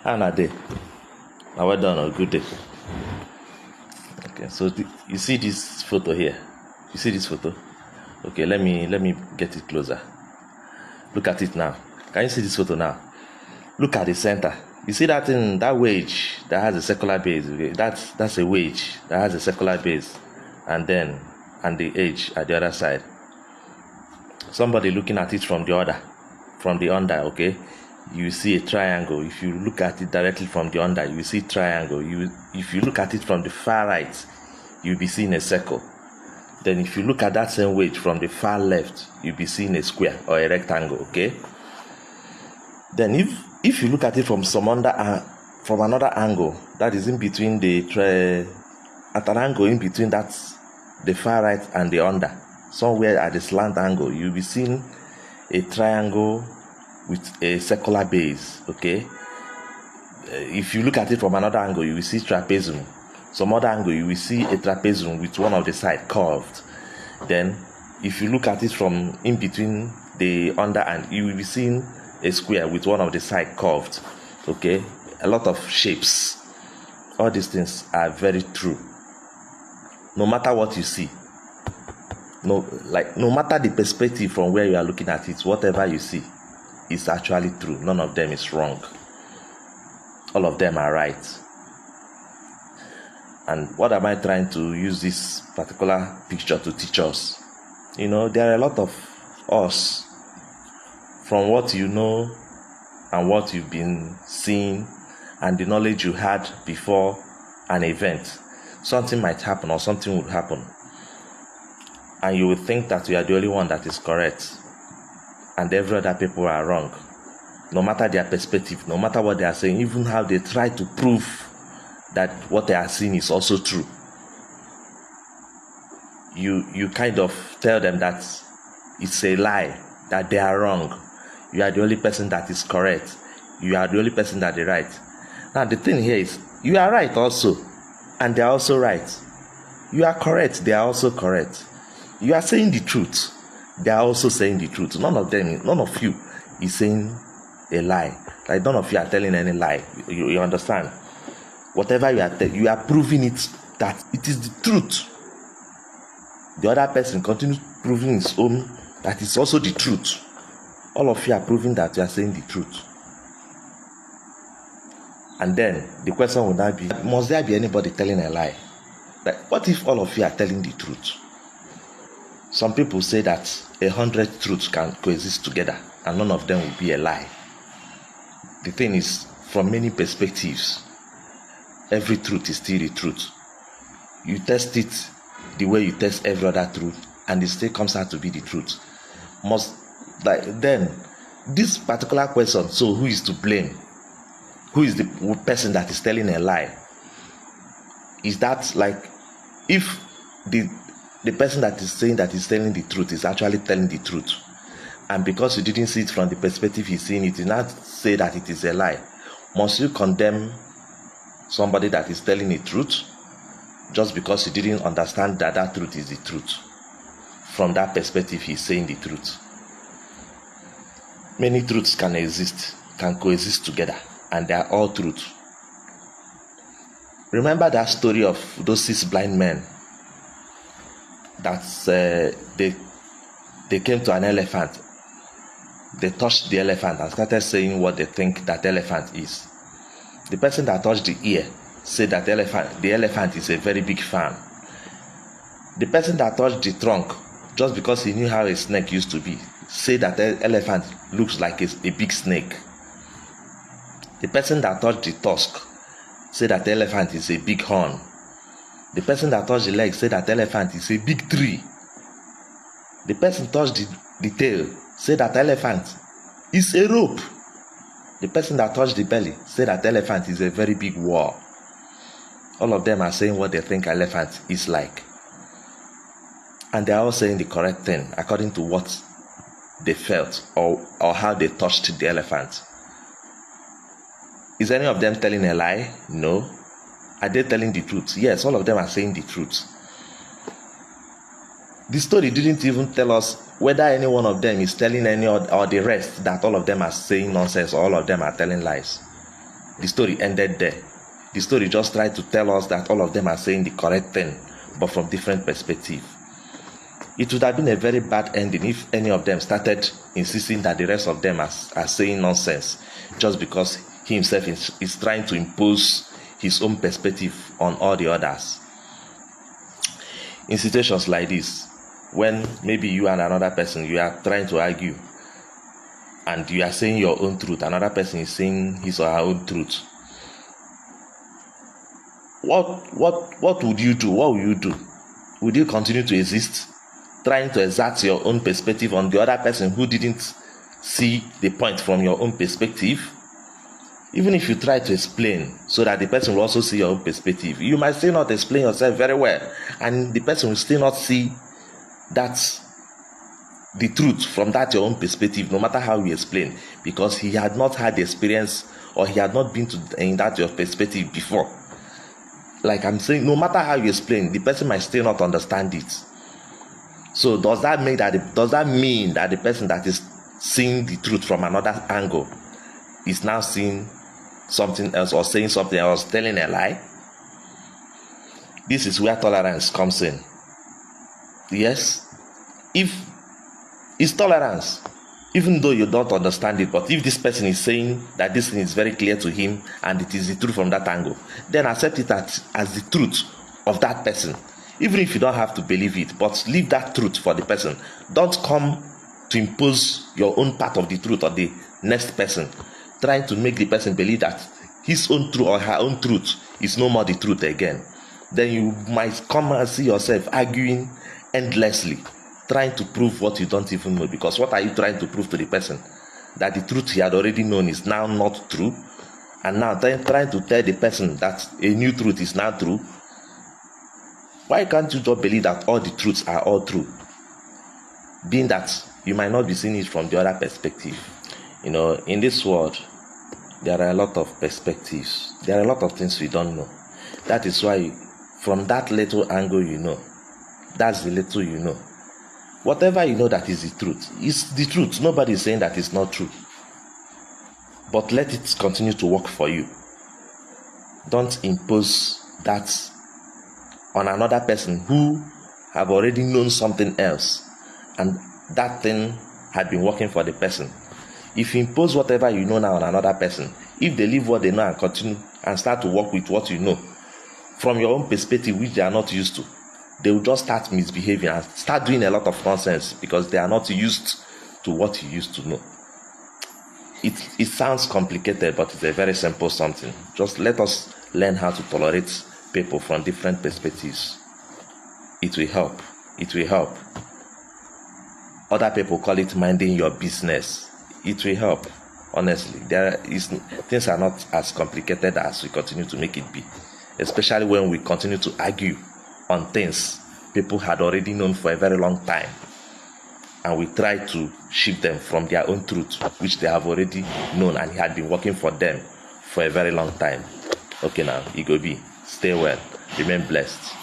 How a day? Now well done, a good day. Okay, so you see this photo here? You see this photo? Okay, let me get it closer. Look at it now. Can you see this photo now? Look at the center. You see that thing, that wedge that has a circular base? Okay? That's a wedge that has a circular base, and the edge at the other side. Somebody looking at it from the under, okay? You see a triangle. If you look at it directly from the under, you see triangle. If you look at it from the far right, you'll be seeing a circle. Then if you look at that same wedge from the far left, you'll be seeing a square or a rectangle, okay? Then if you look at it from another angle, that is in between at an angle in between the far right and the under, somewhere at the slant angle, you'll be seeing a triangle with a circular base, okay? If you look at it from another angle, you will see trapezium. Some other angle, you will see a trapezium with one of the side curved. Then if you look at it from in between the under, and you will be seeing a square with one of the side curved, okay? A lot of shapes. All these things are very true. No matter what you see, no matter the perspective from where you are looking at it, whatever you see is actually true. None of them is wrong. All of them are right. And what am I trying to use this particular picture to teach us? There are a lot of us, from what you know and what you've been seeing and the knowledge you had before an event. Something might happen or something would happen, and you would think that you are the only one that is correct, and every other people are wrong. No matter their perspective, no matter what they are saying, even how they try to prove that what they are seeing is also true, you kind of tell them that it's a lie, that they are wrong. You are the only person that is correct. You are the only person that is right. Now the thing here is, you are right also, and they are also right. You are correct, they are also correct. You are saying the truth, they are also saying the truth. None of you is saying a lie. Like none of you are telling any lie. You understand? Whatever you are proving it that it is the truth. The other person continues proving his own that it's also the truth. All of you are proving that you are saying the truth. And then the question would now be, must there be anybody telling a lie? Like, what if all of you are telling the truth? Some people say that 100 truths can coexist together and none of them will be a lie. The thing is, from many perspectives, every truth is still the truth. You test it the way you test every other truth, and it still comes out to be the truth. Then this particular question, so who is to blame? Who is the person that is telling a lie? Is that like, if the person that is saying that is telling the truth is actually telling the truth, and because you didn't see it from the perspective he's seeing it, you not say that it is a lie, must you condemn somebody that is telling the truth just because you didn't understand that truth is the truth? From that perspective, he's saying the truth. Many truths can coexist together, and they are all truth. Remember that story of those 6 blind men that they came to an elephant. They touched the elephant and started saying what they think that elephant is. The person that touched the ear said that the elephant is a very big fan. The person that touched the trunk, just because he knew how a snake used to be, said that the elephant looks like a big snake. The person that touched the tusk said that the elephant is a big horn. The person that touched the leg said that the elephant is a big tree. The person touched the tail said that the elephant is a rope. The person that touched the belly said that the elephant is a very big wall. All of them are saying what they think elephant is like. And they are all saying the correct thing according to what they felt or how they touched the elephant. Is any of them telling a lie? No. Are they telling the truth? Yes, all of them are saying the truth. The story didn't even tell us whether any one of them is telling any or the rest that all of them are saying nonsense or all of them are telling lies. the story ended there. The story just tried to tell us that all of them are saying the correct thing, but from different perspective. It would have been a very bad ending if any of them started insisting that the rest of them are saying nonsense, just because he himself is trying to impose his own perspective on all the others. In situations like this, when maybe you and another person, you are trying to argue, and you are saying your own truth, another person is saying his or her own truth, what would you do? What will you do? Would you continue to exist, trying to exert your own perspective on the other person who didn't see the point from your own perspective? Even if you try to explain so that the person will also see your own perspective, you might still not explain yourself very well, and the person will still not see that the truth from that your own perspective, no matter how you explain, because he had not had the experience, or he had not been in that your perspective before. Like I'm saying, no matter how you explain, the person might still not understand it. So does that mean that the person that is seeing the truth from another angle is now seeing something else, or saying something else, telling a lie? This is where tolerance comes in. Yes, if it's tolerance, even though you don't understand it, but if this person is saying that this thing is very clear to him and it is the truth from that angle, then accept it as the truth of that person, even if you don't have to believe it, but leave that truth for the person. Don't come to impose your own part of the truth on the next person, trying to make the person believe that his own truth or her own truth is no more the truth again. Then you might come and see yourself arguing endlessly, trying to prove what you don't even know. Because what are you trying to prove to the person? That the truth he had already known is now not true, and now then trying to tell the person that a new truth is now true. Why can't you just believe that all the truths are all true, being that you might not be seeing it from the other perspective? In this world, there are a lot of perspectives. There are a lot of things we don't know. That is why from that little angle that's the little you know. Whatever you know that is the truth, is the truth. Nobody is saying that it's not true. But let it continue to work for you. Don't impose that on another person who have already known something else, and that thing had been working for the person. If you impose whatever you know now on another person, if they leave what they know and continue and start to work with what you know from your own perspective, which they are not used to, they will just start misbehaving and start doing a lot of nonsense because they are not used to what you used to know. It sounds complicated, but it's a very simple something. Just let us learn how to tolerate people from different perspectives. It will help. It will help. Other people call it minding your business. It will help. Honestly, things are not as complicated as we continue to make it be, especially when we continue to argue on things people had already known for a very long time, and we try to shift them from their own truth, which they have already known and had been working for them for a very long time. Okay, now, Igobi, stay well, remain blessed.